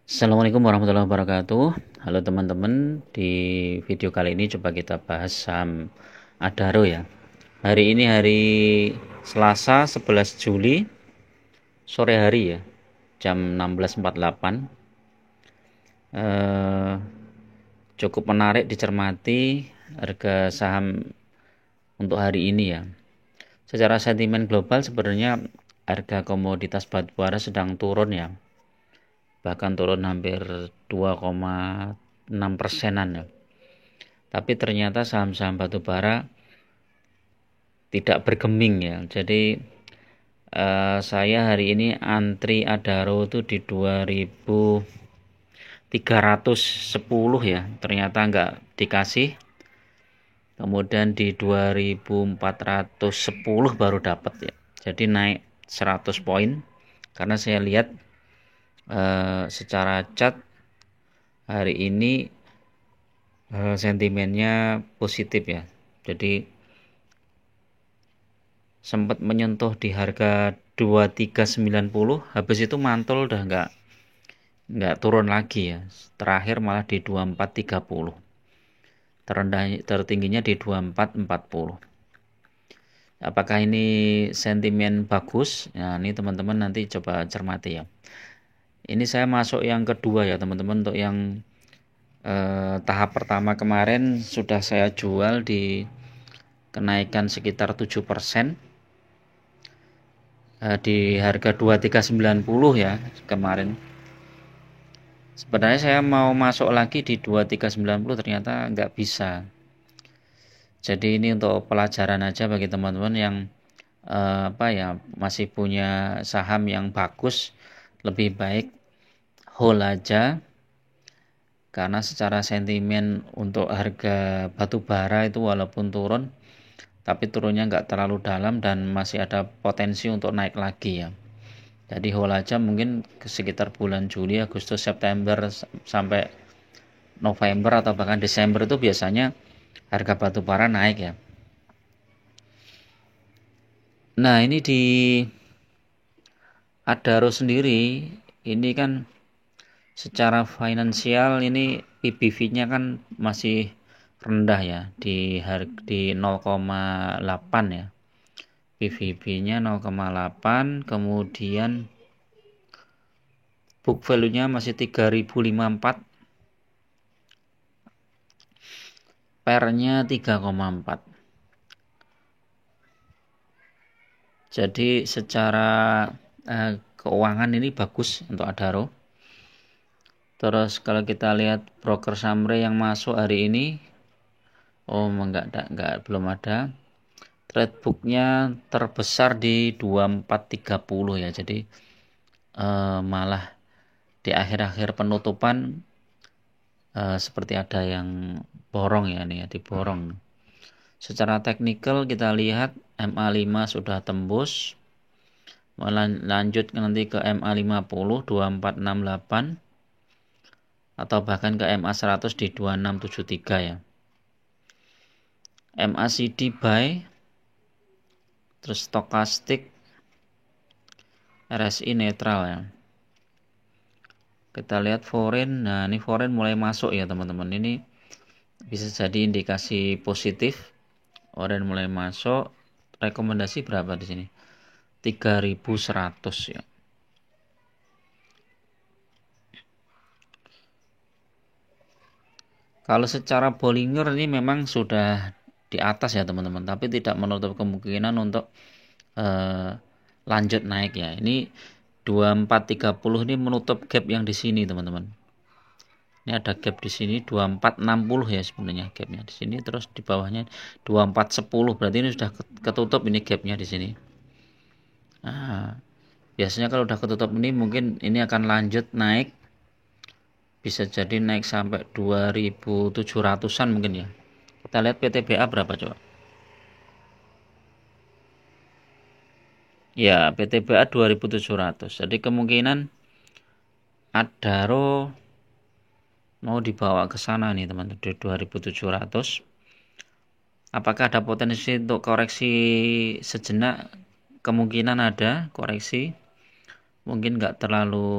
Assalamualaikum warahmatullahi wabarakatuh. Halo teman-teman, di video kali ini coba kita bahas saham Adaro ya. Hari ini hari Selasa 11 Juli sore hari ya, jam 16.48. Cukup menarik dicermati harga saham untuk hari ini ya. Secara sentimen global sebenarnya harga komoditas batubara sedang turun ya, bahkan turun hampir 2,6%-an ya. Tapi ternyata saham-saham batubara tidak bergeming ya. Jadi saya hari ini antri Adaro itu di 2310 ya. Ternyata nggak dikasih. Kemudian di 2410 baru dapat ya. Jadi naik 100 poin. Karena saya lihat secara chart hari ini sentimennya positif ya. Jadi sempat menyentuh di harga 2390, habis itu mantul udah nggak turun lagi ya. Terakhir malah di 2430. Tertingginya di 2440. Apakah ini sentimen bagus? Nah, ini teman-teman nanti coba cermati ya. Ini saya masuk yang kedua ya teman-teman. Untuk yang tahap pertama kemarin sudah saya jual di kenaikan sekitar 7%. Di harga 2390 ya kemarin. Sebenarnya saya mau masuk lagi di 2390, ternyata nggak bisa. Jadi ini untuk pelajaran aja bagi teman-teman yang masih punya saham yang bagus, lebih baik hold aja, karena secara sentimen untuk harga batu bara itu walaupun turun, tapi turunnya nggak terlalu dalam dan masih ada potensi untuk naik lagi ya. Jadi hold aja mungkin sekitar bulan Juli, Agustus, September sampai November atau bahkan Desember itu biasanya harga batu bara naik ya. Nah ini di Adaro sendiri ini kan secara finansial ini PBV-nya kan masih rendah ya, di 0,8 ya. PBV-nya 0,8, kemudian book value-nya masih 3054, PER-nya 3,4. Jadi secara keuangan ini bagus untuk Adaro. Terus kalau kita lihat broker summary yang masuk hari ini, enggak belum ada. Trade book-nya terbesar di 2430 ya. Jadi malah di akhir-akhir penutupan seperti ada yang borong ya nih ya, diborong. Secara teknikal kita lihat MA5 sudah tembus, lanjut nanti ke MA50 2468 atau bahkan ke MA100 di 2673 ya. MACD buy, terus stokastik, RSI netral ya. Kita lihat foreign. Nah ini foreign mulai masuk ya teman-teman. Ini bisa jadi indikasi positif. Foreign mulai masuk. Rekomendasi berapa di sini? 3100 ya. Kalau secara Bollinger ini memang sudah di atas ya teman-teman, tapi tidak menutup kemungkinan untuk lanjut naik ya. Ini 2430 ini menutup gap yang di sini teman-teman. Ini ada gap di sini 2460 ya sebenarnya gapnya di sini, terus di bawahnya 2410, berarti ini sudah ketutup ini gapnya di sini. Nah, biasanya kalau udah ketutup ini mungkin ini akan lanjut naik, bisa jadi naik sampai 2700-an mungkin ya. Kita lihat PTBA berapa coba. Ya, PTBA 2700. Jadi kemungkinan Adaro mau dibawa ke sana nih teman-teman di 2700. Apakah ada potensi untuk koreksi sejenak? Kemungkinan ada koreksi. mungkin nggak terlalu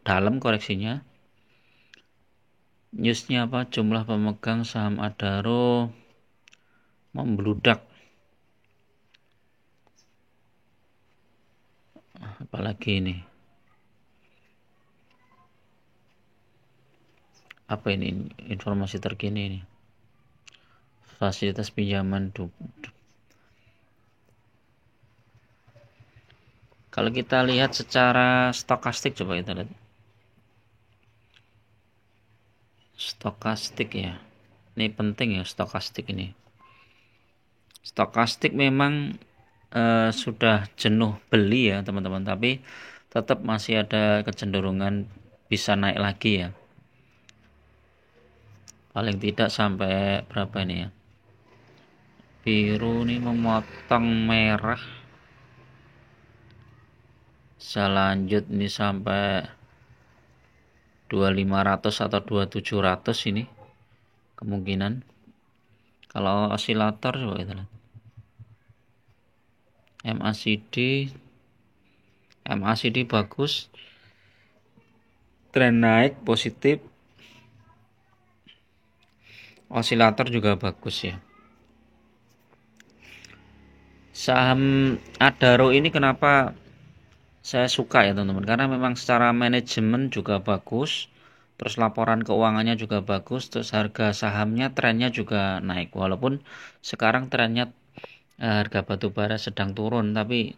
dalam koreksinya. Newsnya apa? Jumlah pemegang saham Adaro membludak. Apalagi ini? Apa ini informasi terkini ini? Fasilitas pinjaman kalau kita lihat secara stokastik, coba kita lihat stokastik ya, ini penting ya stokastik ini. Stokastik memang sudah jenuh beli ya teman-teman, tapi tetap masih ada kecenderungan bisa naik lagi ya, paling tidak sampai berapa ini ya, biru nih memotong merah, selanjut ini sampai 2500 atau 2700 ini kemungkinan. Kalau osilator coba kita lihat MACD bagus, tren naik positif, osilator juga bagus ya. Saham Adaro ini kenapa saya suka ya teman-teman, karena memang secara manajemen juga bagus, terus laporan keuangannya juga bagus, terus harga sahamnya trennya juga naik, walaupun sekarang trennya harga batubara sedang turun, tapi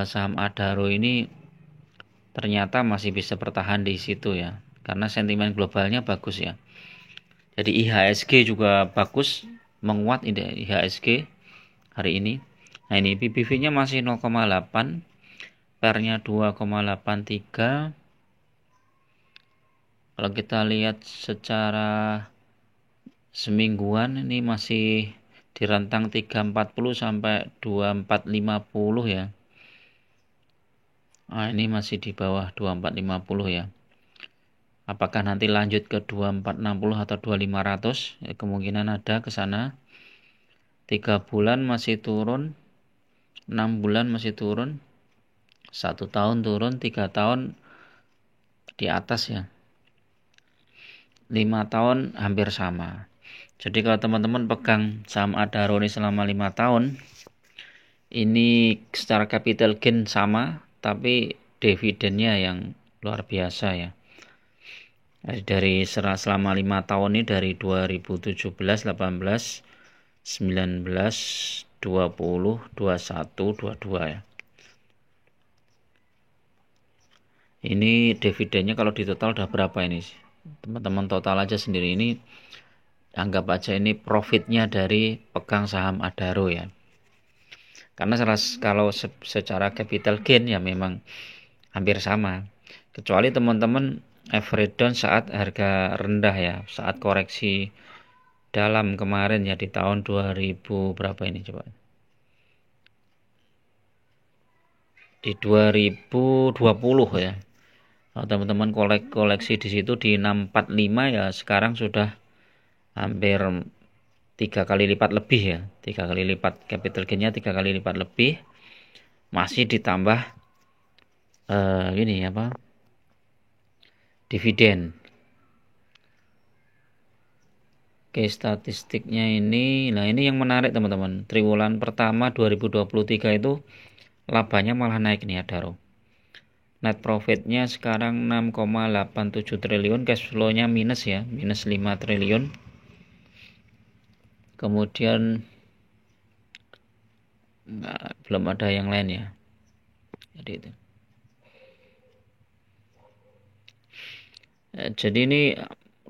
saham Adaro ini ternyata masih bisa bertahan di situ ya, karena sentimen globalnya bagus ya. Jadi IHSG juga bagus, menguat IHSG hari ini. Nah ini PBV-nya masih 0,8, PER-nya 2,83. Kalau kita lihat secara semingguan ini masih di rentang 340 sampai 2450 ya. Nah, ini masih di bawah 2450 ya. Apakah nanti lanjut ke 2460 atau 2500? Ya, kemungkinan ada ke sana. 3 bulan masih turun, 6 bulan masih turun, 1 tahun turun, 3 tahun di atas ya, 5 tahun hampir sama. Jadi kalau teman-teman pegang saham Adaro ini selama 5 tahun, ini secara capital gain sama, tapi dividennya yang luar biasa ya. Dari selama 5 tahun ini, dari 2017, 18, 19, 20, 21, 22 ya. Ini dividennya kalau di total udah berapa ini? Teman-teman total aja sendiri, ini anggap aja ini profitnya dari pegang saham Adaro ya. Karena kalau secara capital gain ya memang hampir sama. Kecuali teman-teman average down saat harga rendah ya, saat koreksi dalam kemarin ya di tahun 2000 berapa ini coba. Di 2020 ya. Kalau teman-teman koleksi di situ di 645 ya, sekarang sudah hampir 3 kali lipat lebih ya, 3 kali lipat capital gainnya, 3 kali lipat lebih, masih ditambah ini apa, dividen. Oke, statistiknya ini, nah ini yang menarik teman-teman, triwulan pertama 2023 itu labanya malah naik nih Adaro. Net profitnya sekarang 6,87 triliun, cash flow-nya minus ya, minus 5 triliun. Kemudian belum ada yang lain ya. Jadi itu. Jadi ini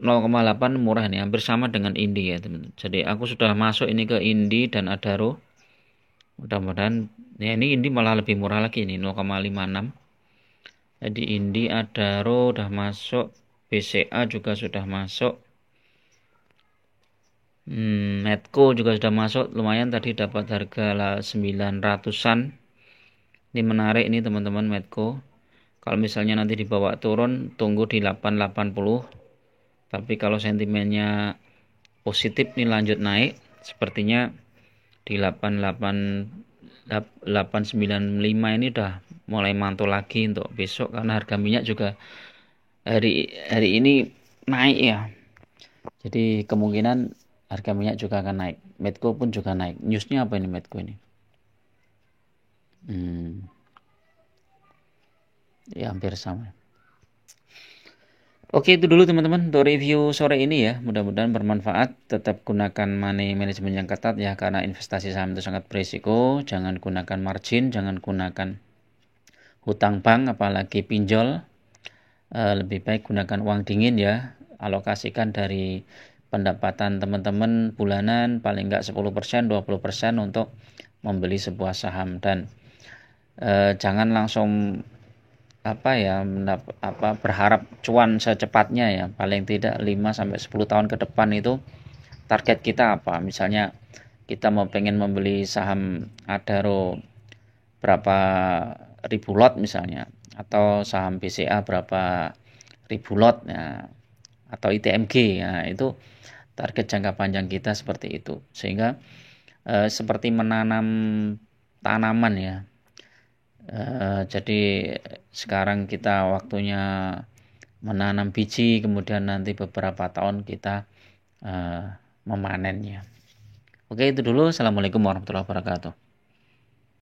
0,8 murah nih, hampir sama dengan Indi ya teman-teman. Jadi aku sudah masuk ini ke Indi dan Adaro. Mudah-mudahan ya, ini Indi malah lebih murah lagi ini 0,56. Jadi Indi, Adaro udah masuk, BCA juga sudah masuk, Medco juga sudah masuk, lumayan tadi dapat harga 900-an. Ini menarik ini teman-teman Medco. Kalau misalnya nanti dibawa turun, tunggu di 880. Tapi kalau sentimennya positif nih lanjut naik, sepertinya di 88 895 ini udah mulai mantul lagi untuk besok, karena harga minyak juga hari ini naik ya. Jadi kemungkinan harga minyak juga akan naik. Medco pun juga naik. Newsnya apa ini Medco ini? Ya hampir sama. Oke, itu dulu teman-teman untuk review sore ini ya. Mudah-mudahan bermanfaat. Tetap gunakan money management yang ketat ya, karena investasi saham itu sangat berisiko. Jangan gunakan margin, jangan gunakan hutang bank, apalagi pinjol. Lebih baik gunakan uang dingin ya. Alokasikan dari pendapatan teman-teman bulanan paling enggak 10%, 20% untuk membeli sebuah saham, dan jangan langsung berharap cuan secepatnya ya. Paling tidak 5 sampai 10 tahun ke depan itu target kita apa? Misalnya kita mau pengen membeli saham Adaro berapa ribu lot misalnya, atau saham BCA berapa ribu lot ya, atau ITMG ya, itu target jangka panjang kita seperti itu. Sehingga seperti menanam tanaman ya. Jadi sekarang kita waktunya menanam biji, kemudian nanti beberapa tahun kita memanennya. Oke, itu dulu. Assalamualaikum warahmatullahi wabarakatuh.